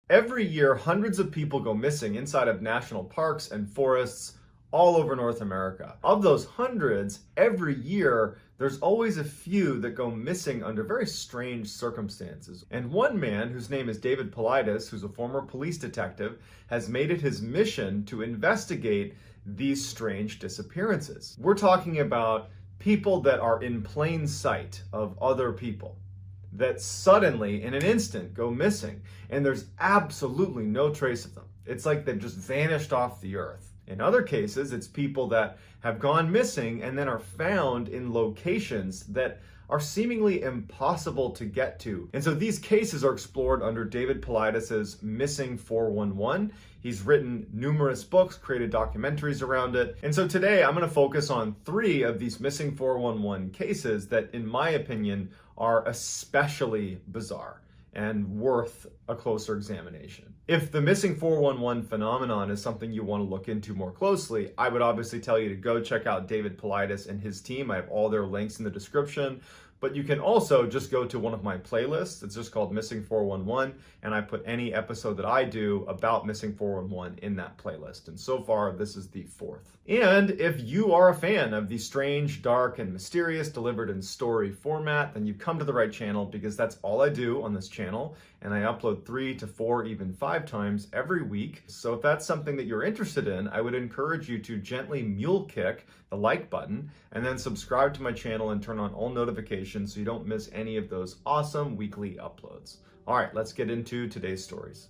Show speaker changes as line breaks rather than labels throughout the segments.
Every year, hundreds of people go missing inside of national parks and forests all over North America. Of those hundreds, every year, there's always a few that go missing under very strange circumstances. And one man, whose name is David Paulides, who's a former police detective, has made it his mission to investigate these strange disappearances. We're talking about people that are in plain sight of other people, that suddenly, in an instant, go missing, and there's absolutely no trace of them. It's like they've just vanished off the earth. In other cases, it's people that have gone missing and then are found in locations that are seemingly impossible to get to. And so these cases are explored under David Paulides' Missing 411. He's written numerous books, created documentaries around it. And so today I'm going to focus on 3 of these Missing 411 cases that, in my opinion, are especially bizarre and worth a closer examination. If the Missing 411 phenomenon is something you want to look into more closely, I would obviously tell you to go check out David Paulides and his team. I have all their links in the description. But you can also just go to one of my playlists. It's just called Missing 411, and I put any episode that I do about Missing 411 in that playlist. And so far, this is the 4th. And if you are a fan of the strange, dark, and mysterious delivered in story format, then you've come to the right channel, because that's all I do on this channel. And I upload 3 to 4, even 5 times every week. So if that's something that you're interested in, I would encourage you to gently mule kick the like button and then subscribe to my channel and turn on all notifications so you don't miss any of those awesome weekly uploads. All right, let's get into today's stories.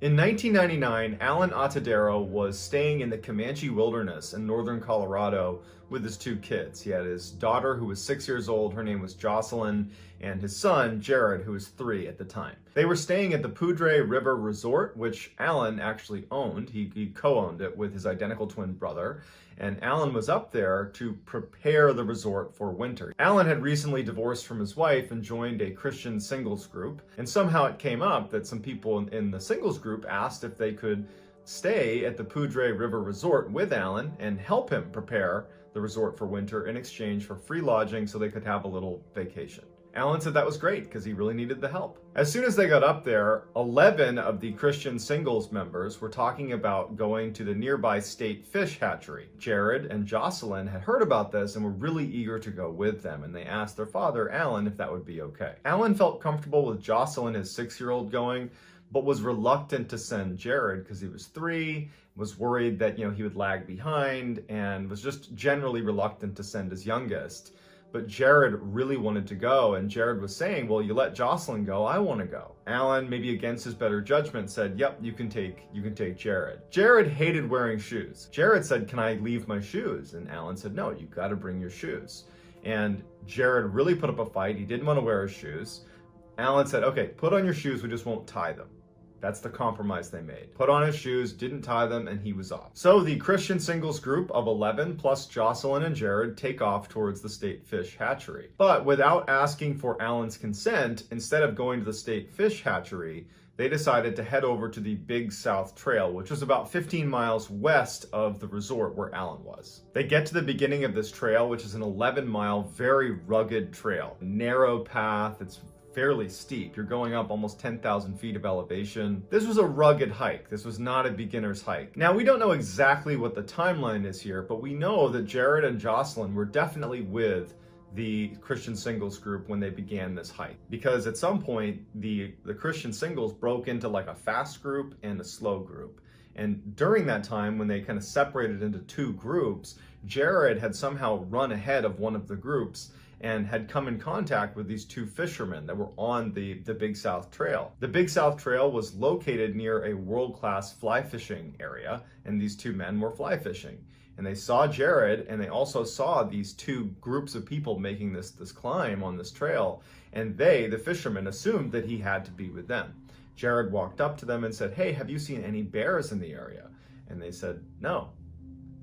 In 1999, Alan Atadero was staying in the Comanche wilderness in northern Colorado with his 2 kids. He had his daughter, who was 6 years old, her name was Jocelyn, and his son, Jared, who was 3 at the time. They were staying at the Poudre River Resort, which Alan actually owned. He co-owned it with his identical twin brother, and Alan was up there to prepare the resort for winter. Alan had recently divorced from his wife and joined a Christian singles group, and somehow it came up that some people in the singles group asked if they could stay at the Poudre River Resort with Alan and help him prepare the resort for winter in exchange for free lodging so they could have a little vacation. Alan said that was great because he really needed the help. As soon as they got up there, 11 of the Christian singles members were talking about going to the nearby state fish hatchery. Jared and Jocelyn had heard about this and were really eager to go with them, and they asked their father, Alan, if that would be okay. Alan felt comfortable with Jocelyn, his 6-year-old, going, but was reluctant to send Jared because he was 3, was worried that, he would lag behind, and was just generally reluctant to send his youngest. But Jared really wanted to go, and Jared was saying, well, you let Jocelyn go, I want to go. Alan, maybe against his better judgment, said, yep, you can take Jared. Jared hated wearing shoes. Jared said, can I leave my shoes? And Alan said, no, you got to bring your shoes. And Jared really put up a fight. He didn't want to wear his shoes. Alan said, okay, put on your shoes, we just won't tie them. That's the compromise they made. Put on his shoes, didn't tie them, and he was off. So the Christian singles group of 11 plus Jocelyn and Jared take off towards the state fish hatchery. But without asking for Alan's consent, instead of going to the state fish hatchery, they decided to head over to the Big South Trail, which was about 15 miles west of the resort where Alan was. They get to the beginning of this trail, which is an 11-mile, very rugged trail. Narrow path, it's fairly steep. You're going up almost 10,000 feet of elevation. This was a rugged hike. This was not a beginner's hike. Now, we don't know exactly what the timeline is here, but we know that Jared and Jocelyn were definitely with the Christian singles group when they began this hike, because at some point the Christian singles broke into like a fast group and a slow group. And during that time, when they kind of separated into 2 groups, Jared had somehow run ahead of one of the groups and had come in contact with these 2 fishermen that were on the Big South Trail. The Big South Trail was located near a world-class fly fishing area, and these 2 men were fly fishing. And they saw Jared, and they also saw these 2 groups of people making this climb on this trail, and they, the fishermen, assumed that he had to be with them. Jared walked up to them and said, hey, have you seen any bears in the area? And they said, no.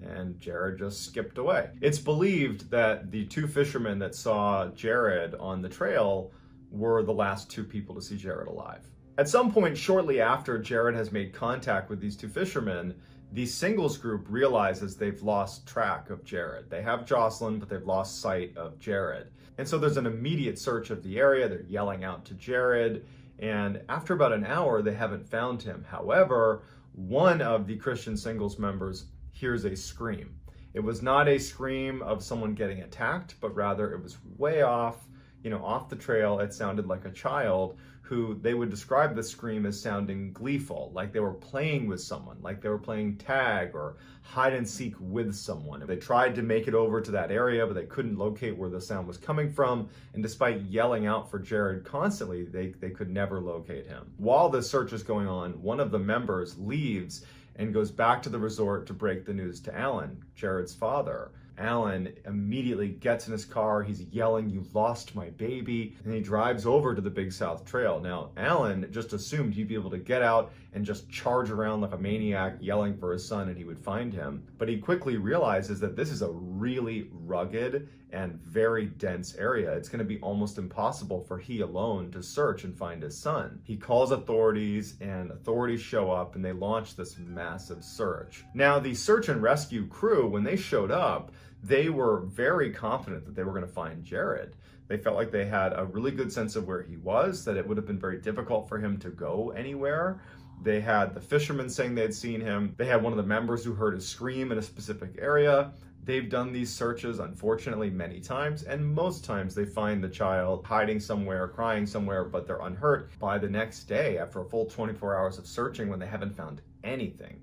And Jared just skipped away. It's believed that the 2 fishermen that saw Jared on the trail were the last 2 people to see Jared alive. At some point shortly after Jared has made contact with these 2 fishermen, The singles group realizes they've lost track of Jared. They have Jocelyn, but they've lost sight of Jared. And so there's an immediate search of the area. They're yelling out to Jared. And after about an hour, they haven't found him. However, one of the Christian Singles members hears a scream. It was not a scream of someone getting attacked, but rather it was way off, off the trail. It sounded like a child who they would describe the scream as sounding gleeful, like they were playing with someone, like they were playing tag or hide and seek with someone. They tried to make it over to that area, but they couldn't locate where the sound was coming from. And despite yelling out for Jared constantly, they could never locate him. While this search is going on, one of the members leaves and goes back to the resort to break the news to Alan, Jared's father. Alan immediately gets in his car. He's yelling, "You lost my baby." And he drives over to the Big South Trail. Now, Alan just assumed he'd be able to get out and just charge around like a maniac, yelling for his son, and he would find him. But he quickly realizes that this is a really rugged and very dense area. It's going to be almost impossible for he alone to search and find his son. He calls authorities, and authorities show up, and they launch this massive search. Now, the search and rescue crew, when they showed up, they were very confident that they were going to find Jared. They felt like they had a really good sense of where he was, that it would have been very difficult for him to go anywhere. They had the fishermen saying they had seen him. They had one of the members who heard a scream in a specific area. They've done these searches, unfortunately, many times, and most times they find the child hiding somewhere, crying somewhere, but they're unhurt. By the next day, after a full 24 hours of searching, when they haven't found anything,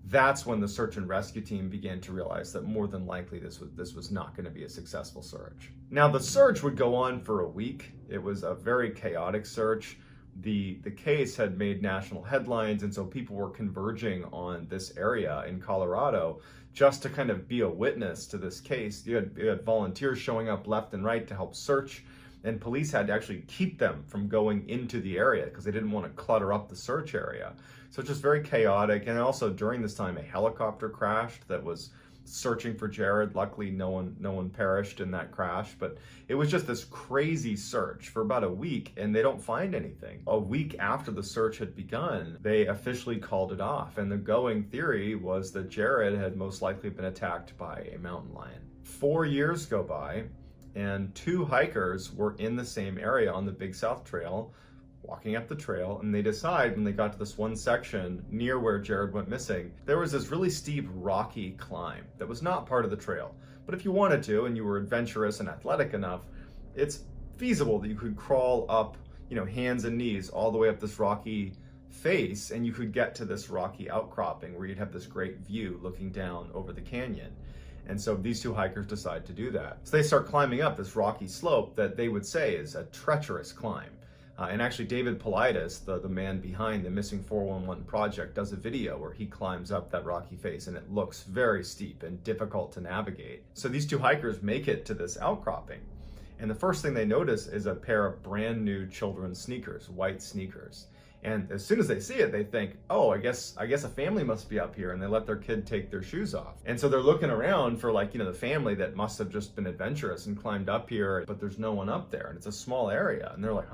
that's when the search and rescue team began to realize that more than likely this was not going to be a successful search. Now, the search would go on for a week. It was a very chaotic search. The case had made national headlines, and so people were converging on this area in Colorado just to kind of be a witness to this case. You had volunteers showing up left and right to help search, and police had to actually keep them from going into the area because they didn't want to clutter up the search area. So it's just very chaotic. And also during this time, a helicopter crashed that was searching for Jared. Luckily, no one perished in that crash, but it was just this crazy search for about a week, and they don't find anything. A week after the search had begun, they officially called it off, and the going theory was that Jared had most likely been attacked by a mountain lion. 4 years go by, and 2 hikers were in the same area on the Big South Trail, walking up the trail, and they decide when they got to this one section near where Jared went missing, there was this really steep, rocky climb that was not part of the trail. But if you wanted to, and you were adventurous and athletic enough, it's feasible that you could crawl up, hands and knees all the way up this rocky face, and you could get to this rocky outcropping where you'd have this great view looking down over the canyon. And so these 2 hikers decide to do that. So they start climbing up this rocky slope that they would say is a treacherous climb. And actually, David Paulides, the man behind the Missing 411 project, does a video where he climbs up that rocky face, and it looks very steep and difficult to navigate. So these 2 hikers make it to this outcropping, and the first thing they notice is a pair of brand new children's sneakers, white sneakers. And as soon as they see it, they think, "Oh, I guess a family must be up here," and they let their kid take their shoes off. And so they're looking around for the family that must have just been adventurous and climbed up here, but there's no one up there, and it's a small area, and they're like,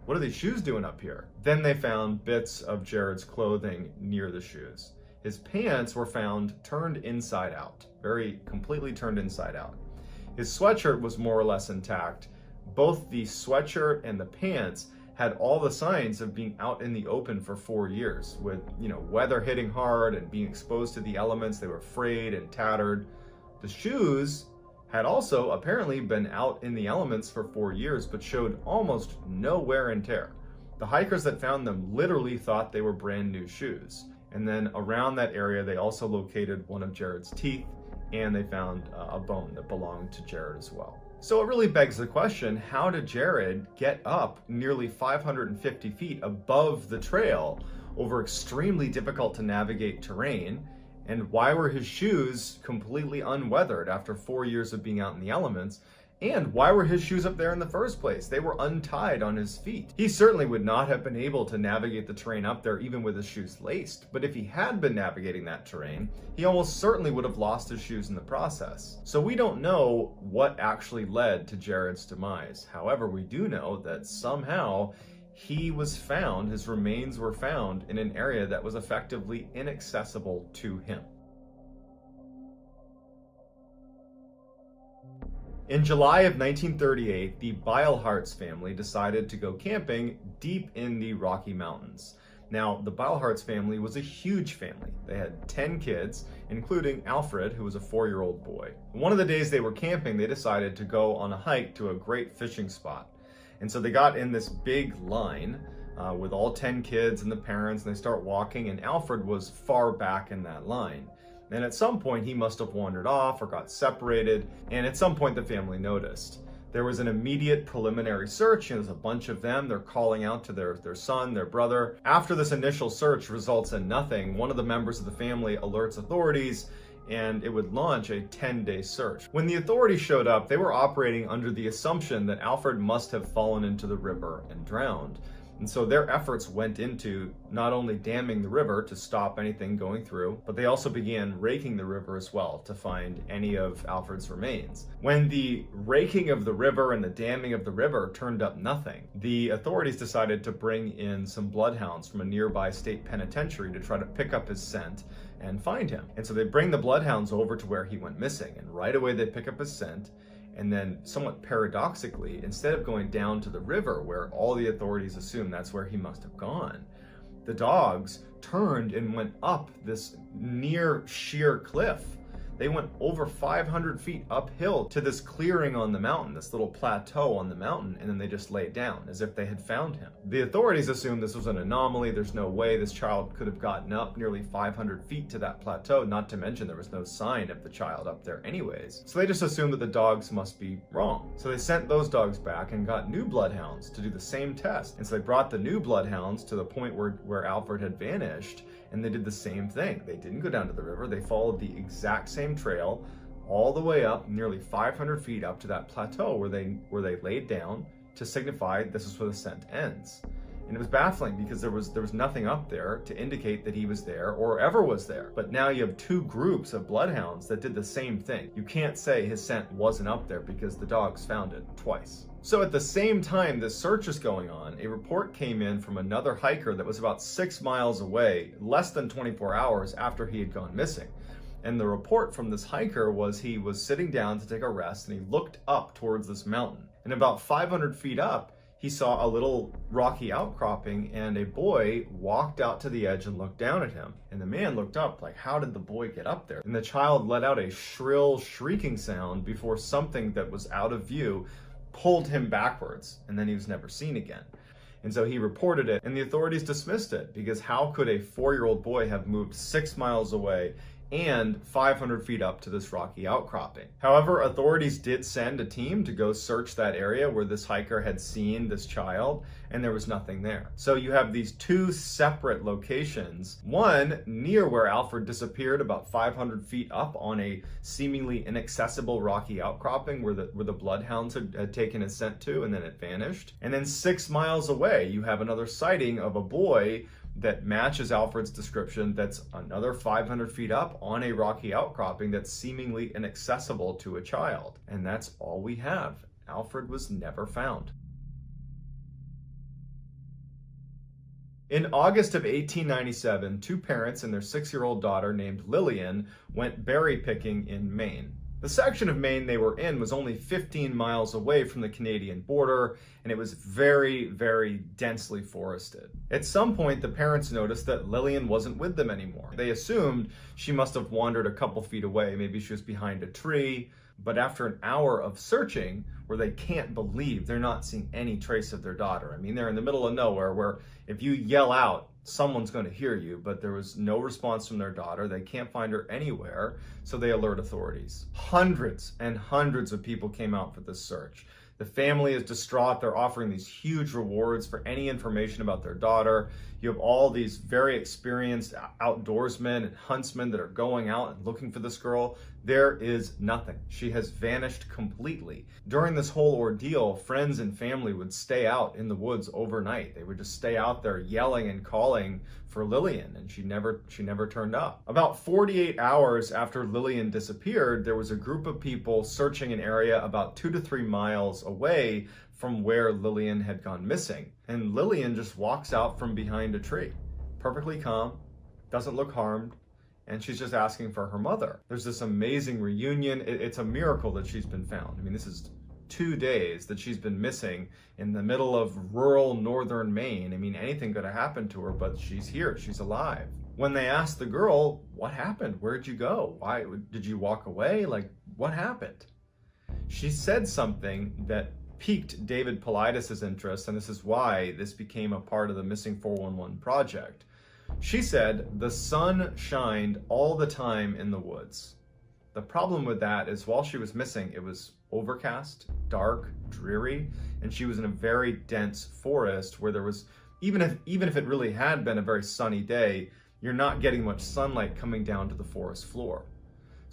what are these shoes doing up here? Then they found bits of Jared's clothing near the shoes. His pants were found turned inside out, completely turned inside out. His sweatshirt was more or less intact. Both the sweatshirt and the pants had all the signs of being out in the open for 4 years with, weather hitting hard and being exposed to the elements. They were frayed and tattered. The shoes had also apparently been out in the elements for 4 years, but showed almost no wear and tear. The hikers that found them literally thought they were brand new shoes. And then around that area, they also located one of Jared's teeth, and they found a bone that belonged to Jared as well. So it really begs the question, how did Jared get up nearly 550 feet above the trail over extremely difficult to navigate terrain? And why were his shoes completely unweathered after 4 years of being out in the elements? And why were his shoes up there in the first place? They were untied on his feet. He certainly would not have been able to navigate the terrain up there even with his shoes laced. But if he had been navigating that terrain, he almost certainly would have lost his shoes in the process. So we don't know what actually led to Jared's demise. However, we do know that somehow he was found, his remains were found in an area that was effectively inaccessible to him. In July of 1938, the Beilharz family decided to go camping deep in the Rocky Mountains. Now, the Beilharz family was a huge family. They had 10 kids, including Alfred, who was a 4-year-old boy. One of the days they were camping, they decided to go on a hike to a great fishing spot. And so they got in this big line with all 10 kids and the parents, and they start walking, and Alfred was far back in that line. And at some point, he must have wandered off or got separated, and at some point, the family noticed. There was an immediate preliminary search, and there's a bunch of them. They're calling out to their son, their brother. After this initial search results in nothing, one of the members of the family alerts authorities, and it would launch a 10-day search. When the authorities showed up, they were operating under the assumption that Alfred must have fallen into the river and drowned. And so their efforts went into not only damming the river to stop anything going through, but they also began raking the river as well to find any of Alfred's remains. When the raking of the river and the damming of the river turned up nothing, the authorities decided to bring in some bloodhounds from a nearby state penitentiary to try to pick up his scent and find him. And so they bring the bloodhounds over to where he went missing, and right away they pick up his scent. And then, somewhat paradoxically, instead of going down to the river where all the authorities assume that's where he must have gone, the dogs turned and went up this near sheer cliff. They went over 500 feet uphill to this clearing on the mountain, this little plateau on the mountain, and then they just laid down as if they had found him. The authorities assumed this was an anomaly. There's no way this child could have gotten up nearly 500 feet to that plateau, not to mention there was no sign of the child up there anyways. So they just assumed that the dogs must be wrong. So they sent those dogs back and got new bloodhounds to do the same test. And so they brought the new bloodhounds to the point where Alfred had vanished, and they did the same thing. They didn't go down to the river. They followed the exact same trail all the way up, nearly 500 feet up to that plateau where they laid down to signify this is where the scent ends. And it was baffling because there was nothing up there to indicate that he was there or ever was there. But now you have two groups of bloodhounds that did the same thing. You can't say his scent wasn't up there because the dogs found it twice. So at the same time this search is going on, a report came in from another hiker that was about 6 miles away, less than 24 hours after he had gone missing. And the report from this hiker was he was sitting down to take a rest, and he looked up towards this mountain. And about 500 feet up, he saw a little rocky outcropping, and a boy walked out to the edge and looked down at him. And the man looked up like, how did the boy get up there? And the child let out a shrill shrieking sound before something that was out of view pulled him backwards, and then he was never seen again. And so he reported it, and the authorities dismissed it, because how could a 4-year-old boy have moved 6 miles away and 500 feet up to this rocky outcropping? However, authorities did send a team to go search that area where this hiker had seen this child, and there was nothing there. So you have these two separate locations, one near where Alfred disappeared about 500 feet up on a seemingly inaccessible rocky outcropping where the bloodhounds had taken his scent to, and then it vanished. And then 6 miles away, you have another sighting of a boy that matches Alfred's description that's another 500 feet up on a rocky outcropping that's seemingly inaccessible to a child. And that's all we have. Alfred was never found. In August of 1897, two parents and their 6-year-old daughter named Lillian went berry picking in Maine. The section of Maine they were in was only 15 miles away from the Canadian border, and it was very, very densely forested. At some point, the parents noticed that Lillian wasn't with them anymore. They assumed she must have wandered a couple feet away. Maybe she was behind a tree. But after an hour of searching, where they can't believe they're not seeing any trace of their daughter. I mean, they're in the middle of nowhere where if you yell out, someone's going to hear you, but there was no response from their daughter. They can't find her anywhere, so they alert authorities. Hundreds and hundreds of people came out for this search. The family is distraught. They're offering these huge rewards for any information about their daughter. You have all these very experienced outdoorsmen and huntsmen that are going out and looking for this girl. There is nothing. She has vanished completely. During this whole ordeal, friends and family would stay out in the woods overnight. They would just stay out there yelling and calling for Lillian, and she never turned up. About 48 hours after Lillian disappeared, there was a group of people searching an area about 2 to 3 miles away from where Lillian had gone missing. And Lillian just walks out from behind a tree, perfectly calm, doesn't look harmed, and she's just asking for her mother. There's this amazing reunion. It's a miracle that she's been found. I mean, this is 2 days that she's been missing in the middle of rural northern Maine. I mean, anything could have happened to her, but she's here, she's alive. When they asked the girl, what happened? Where'd you go? Why did you walk away? Like, what happened? She said something that piqued David Paulides' interest, and this is why this became a part of the Missing 411 project. She said, the sun shined all the time in the woods. The problem with that is while she was missing, it was overcast, dark, dreary, and she was in a very dense forest where there was, even if it really had been a very sunny day, you're not getting much sunlight coming down to the forest floor.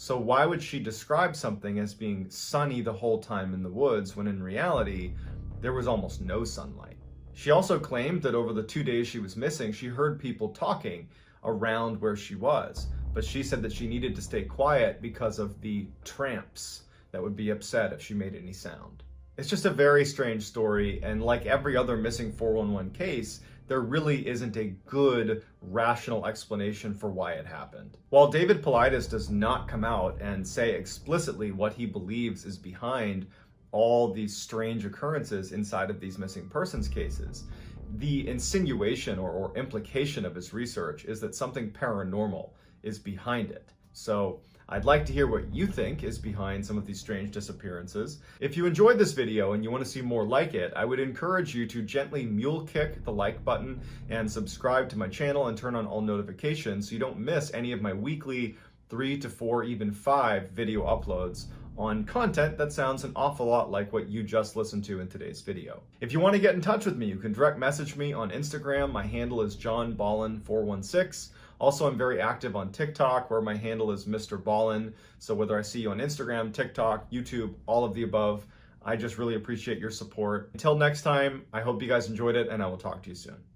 So why would she describe something as being sunny the whole time in the woods when in reality, there was almost no sunlight? She also claimed that over the 2 days she was missing, she heard people talking around where she was, but she said that she needed to stay quiet because of the tramps that would be upset if she made any sound. It's just a very strange story, and like every other missing 411 case, there really isn't a good, rational explanation for why it happened. While David Paulides does not come out and say explicitly what he believes is behind all these strange occurrences inside of these missing persons cases, the insinuation or implication of his research is that something paranormal is behind it. So I'd like to hear what you think is behind some of these strange disappearances. If you enjoyed this video and you want to see more like it, I would encourage you to gently mule kick the like button and subscribe to my channel and turn on all notifications so you don't miss any of my weekly 3 to 4, even 5 video uploads on content that sounds an awful lot like what you just listened to in today's video. If you want to get in touch with me, you can direct message me on Instagram. My handle is JohnBallin416. Also, I'm very active on TikTok, where my handle is Mr. Ballin. So whether I see you on Instagram, TikTok, YouTube, all of the above, I just really appreciate your support. Until next time, I hope you guys enjoyed it, and I will talk to you soon.